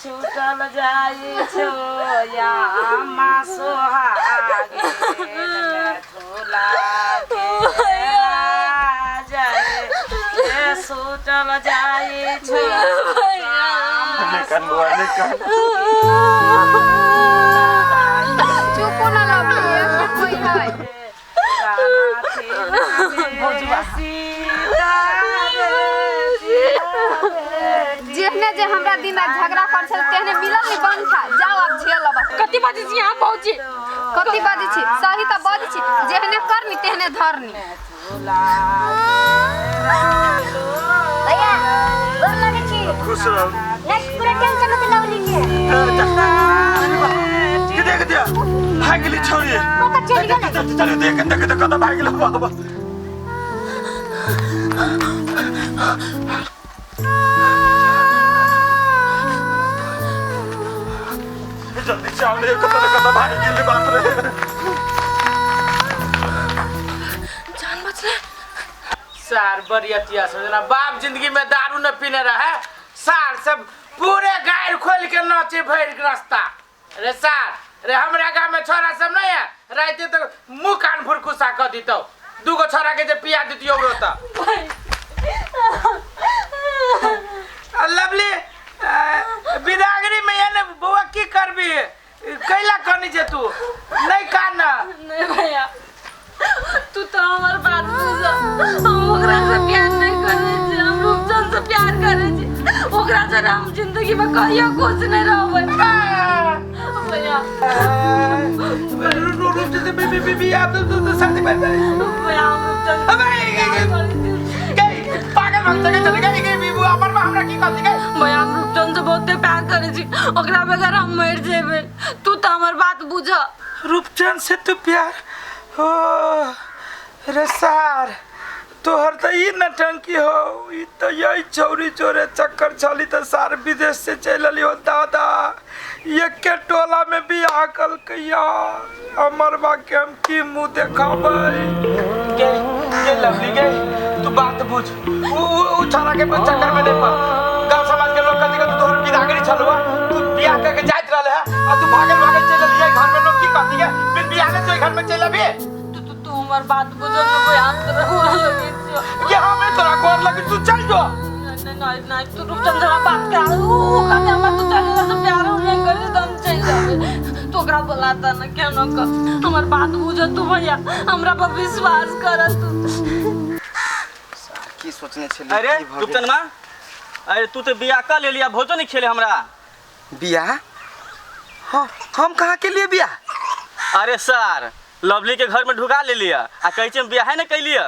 छूटल जाई छो या सोहागे झूला के जाए छूटल जाई छो चुप ना कोई है जेहने जे हमरा दिन झगड़ा कर छल तेहने मिलन नहीं बन था जाओ अब झेल लब कति बाजी छी यहां पहुंची कति बाजी छी सही त बाजी छी जेहने करनी तेहने धरनी भैया गोर लगे छी खुश रहो नेक्स्ट पूरा टेंशन मत लावली के देख दिया भागली छोरी पता चल गया चल देख कदा भागलो बाबा जल्दी से आओ कदा भागली बाप रे जान बचले सार बरियतिया सोजना बाप जिंदगी में दारू न पीने रहे सार सब पूरे गायर खोल के नाचे भर रास्ता रे सार रे हमरा गांव में छोरा सब नहीं है राते तो मुंह कान फुरकुसा कर दितो दूगो छोरा के जे पिया दितियो रोता लवली बिदागरी में ये बुआ की करबी कैला करनी जे तू नहीं काना नहीं भैया तू तो हमर बात बुझ हम ओकरा से प्यार नहीं करे छी हम रूपचंद से प्यार करे छी ओकरा से हम जिंदगी में कहियो खुश नहीं रहबै भैया रूपचंद बी आप तो शादी कर भैया हम रूपचंद पागल भक्त के चले गए बीबू हमर में हमरा की कहती गई भैया हम रूपचंद से बहुत प्यार करे छी ओकरा बगैर हम मर जेबे तू तो हमर बात बुझ रूपचंद से तू प्यार हो रे सार तोहर तो ई नटंकी हो ई तो यही चौरी चोरे चक्कर चली तो सार विदेश से चलली हो दादा एक के टोला में भी आकल कहिया हमर बा के हम की मुंह देखाबै के लवली के तू बात बुझ उ छाना के चक्कर में नहीं पड़ गांव समाज के लोग कहती कि तू तोहर बिदागरी छलवा तू बियाह करके जाइत रहले है और तू भागल चलली है घर में लोग की कहती है फिर बियाह में तो घर में चल अबे तू हमर बात बुझ न भैया तोरा गोर लगे छी के हमें तोरा गोर लगे तू चल जो नहीं तू रूपचंद से बात कर ओ कहते हमर तू चल जा प्यार नहीं करे तो हम चल जाबे तो ओकरा बोलाता न क्यों न कर हमर बात बुझ तू भैया हमरा पर विश्वास कर तू की सोचने छली अरे रूपचंद मां अरे तू तो बियाह कर ले लिया भोजो नहीं खेले हमरा बियाह हां हम कहां के लिए बियाह अरे सर लवली के घर में ढुका ले लिया आ कहि छै बियाह है न कर लिया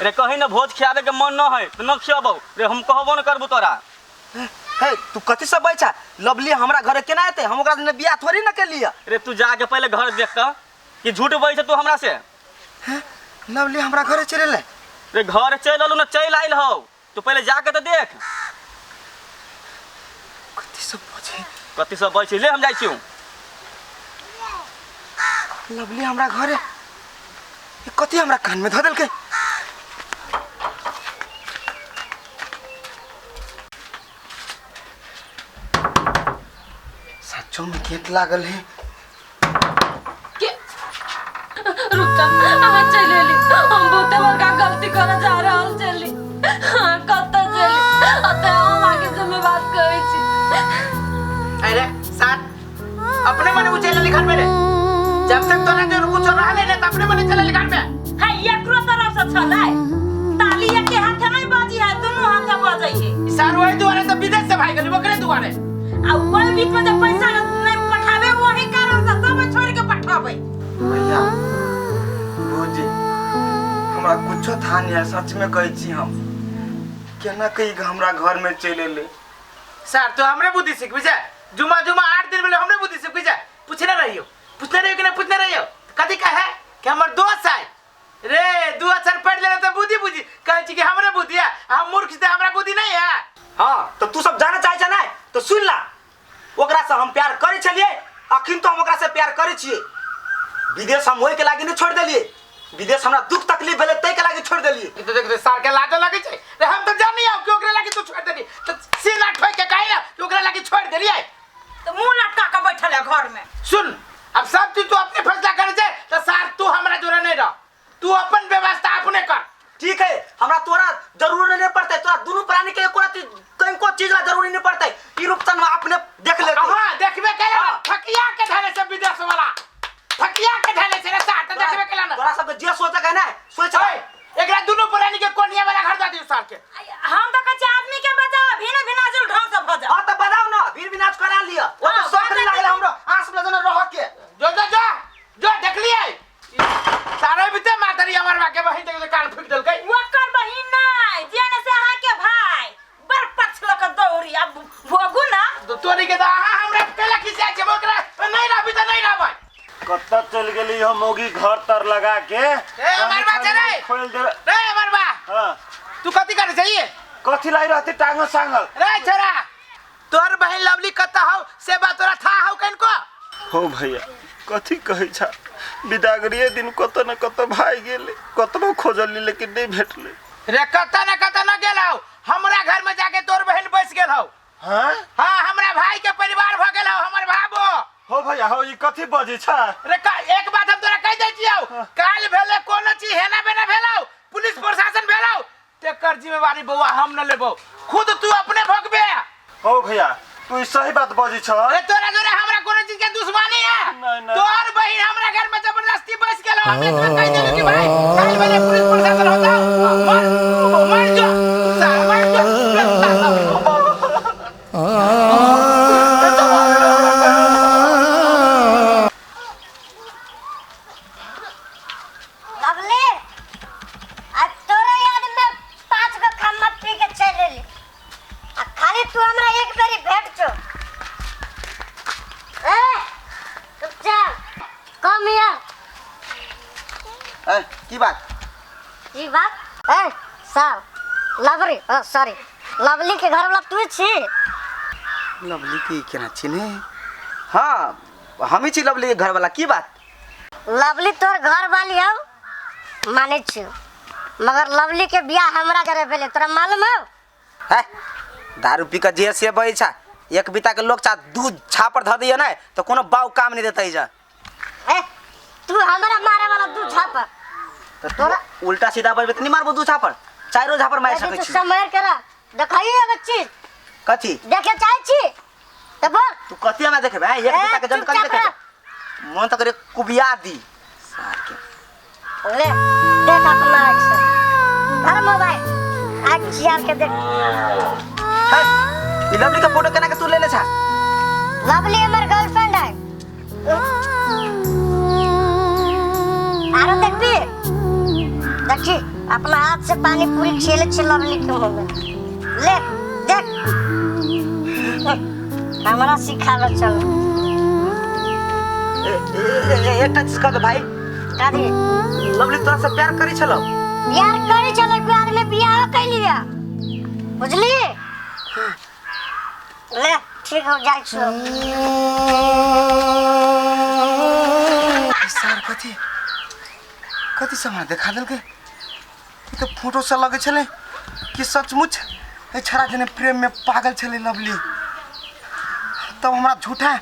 रे कहीं न भोज खियाबे के मन न है तो न खियाबो रे हम कहबो न करबो तोरा हे तू कथि सब बैठा लवली हमरा घरे केना आते हम ओकरा ने बियाह थोड़ी न के लिया रे तू जाके पहले घर देख त कि झूठ बोलै छै तू हमरा से लवली हमरा घरे चलेले रे घर चल आलू न चल आइल हो तू पहले जाके तो देख कथि सब बचे ले हम जाई छी लवली हमरा घरे कथि हमरा कान में ध देलकै सच्चो में गेट लागल है के रूपचंद आ चल ले हम बहुत बड़का गलती करे जा रहल चली कत चली अते हम आगे से बात करै छी अरे साथ अपने मन उचल लिखन में रे जब तक तोरा जो कुछ रहा नहीं तब अपने मन चल लिखन में है एकरो तरफ से छलाई ताली के हाथ में बाजी है दोनों हाथ में बजै है सार वही दुआरे तो विदेश से भाग गेली ओकरे दुआरे आ ऊपर बीच में जब पैसा नहीं पठावे वही कारण से कुछो था नहीं, सच में कहै छी हम केना कहीं हमरा घर में चले ले। सर तो हमरे बुद्धि सीख बुझे जुमा जुमा 8 दिन बोले हमरे बुद्धि सीख बुझे पूछने रहियो कि नहीं पूछने रहियो कथी कहे कि हमर दोस्त है रे 2 अक्षर पढ़ लेना तो बुद्धि बुद्धि कहे छी कि हमरे बुद्धि है हम मूर्ख से हमरा बुद्धि नहीं है। हाँ तो तू सब जाना चाहे ना तो सुन ला ओकरा से हम प्यार करे छलिए अखिन तो हम ओकरा से प्यार करे छिए। विदेश हम होय के लागी नहीं छोड़ देलिए, विदेश हमरा दुख तकलीफ भेले तै के लागी छोड़ देलिए। तो देख सर के लाजो लगे छै रे हम तो जानी हो कि ओकरा लागी तू छोड़ देली तो सीना ठोक के कहि ना कि ओकरा लागी छोड़ देलिए तो मुंह लटका के बैठल है घर में। सुन अब सब चीज तू अपने फैसला करे छे तो सर तू हमरा जोरे नहीं रह तू अपन व्यवस्था अपने कर। ठीक है हमरा तोरा जरूरी नहीं पड़ते, तोरा दोनों प्राणी के कहीं को चीज ला जरूरी नहीं पड़ते। ई रूपचन अपने देख ले। हां देखबे केला फकिया के धरे से विदेश वाला फकिया के धरे से रे साथ देखबे केला ना तोरा सब जे सोचे है ना सोच एकरा दोनों प्राणी के कोनिया वाला घर दा दियो सर के। हम तो कच्चे आदमी के बजा भिना भिना जुल ढंग से बजा। हां तो बताओ ना वीर विनाश करा लिया वो तो शौक नहीं लागल हमरो आंस में जन रह के जो देख लिए सारे बिते मातरी हमर बा के बहिन के कान फूक देलकै ओकर बहिन नहीं जेने से अहाँ के भाई बर पक्ष लक दौरी अब भोगु ना तो तोरी के दा हमरा पहले खिसिया के ओकरा नहीं रहबी त नहीं रहबै कत्ता चल गेली हम मोगी घर तर लगा के ए हमर बा रे खोल दे रे हमर बा हां तू कथि करे चाहिए कथी लाई रहती टांगल सांगल रे छोरा तोर बहिन लवली कत्ता हो से बा तोरा था हो कनको हो भैया कथी कहै छा विदागरिए दिन कत न कत भाई गेले कतनो खोजली लेकिन नहीं भेटले रे कत्ता न गेलौ हमरा घर में जाके तोर बहिन बैस गेल हो। हां हां हमरा भाई के परिवार भ गेल हो हमर बाबू हो भैया हो ई कथी बजे छा रे एक बात हम तोरा कह दै छियौ काल भेले कोनो चीज हेना बेना भेलौ पुलिस प्रशासन भेलौ तेकर जिम्मेवारी बउआ हम न लेबो खुद तू अपने भोगबे। हो भैया तू ई सही बात बजे छ अरे तोरा जोरे हमरा कोनो चीज के दुश्मनी है नहीं। तोर बहिन हमरा घर में जबरदस्ती बैस गेल हमने तो कह देली कि भाई काल भेले पुलिस प्रशासन होता मर जो सार मर जो लवली आज तोरे याद में 5 गो खम्मा पी के चले ली आ खाली तू हमरा एक बेरी भेट छो। ए चुपचाप कम हियर। की बात ई बात ए साहब लवली सॉरी लवली के घर वाला तू छी। लवली की केना चिन्हे? हां हम ही छी लवली के घर वाला। की बात? लवली तोर घर वाली हो माने छी मगर लवली के बियाह हमरा करे भेले तोरा मालूम हो? है दारू पी के जे से बई छा एक बिता के लोग चा दूध छापर ध दिए ना तो कोनो बाऊ काम नहीं देता जा। ए तू हमरा मारे वाला दूध छापर तो तोरा उल्टा सीधा बजबे त नहीं मारबो दूध छापर चारो झापर मार सकै तू छी। समझ करा देखाइए एगो चीज कथी देखे चाहे छी तो बोल। तू कथी में देखबे एक बिता के जन कथी देखबे मन त करे कुबिया दी सार के ले देख अपना आँख से धर मोबाइल आज जियार के देख। है ई लवली का फोटो केना के तू लेले छा? लवली हमार गर्लफ्रेंड है। आरो देखबी देखी अपना हाथ से पानी पूरी छेले छे लवली के मुंह में ले देख हमरा सिखावे चल एकटा चीज कह दे भाई कादी लवली तोरा से प्यार करी छलो? प्यार करे चले प्यार में बियाह कैलिया बुझली ले ठीक हो जाई छो। सर कथी कथी सामान देखा देलकै ई तो फोटो से लगे छले कि सचमुच ए छड़ा जने प्रेम में पागल छले लवली तब हमरा झूठा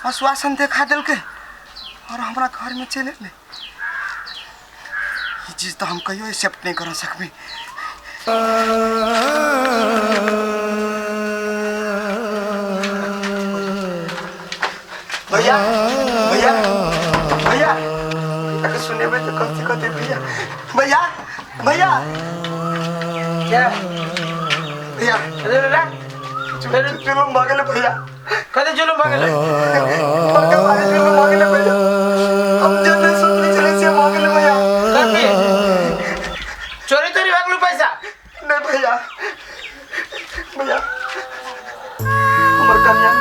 आश्वासन देखा देलकै और हमरा घर में चले ले। ये चीज तो हम कहियो एक्सेप्ट नहीं कर सकबे। भैया भैया भैया अगर सुने में तो कथी कथी भैया भैया भैया क्या भैया अरे जुलूम भागले भैया कदे जुलूम भागले जुलूम भागले भैया हम जने सुतले चले से भागले भैया कथी चोरी चोरी भागलू पैसा नहीं भैया भैया हमार कन्या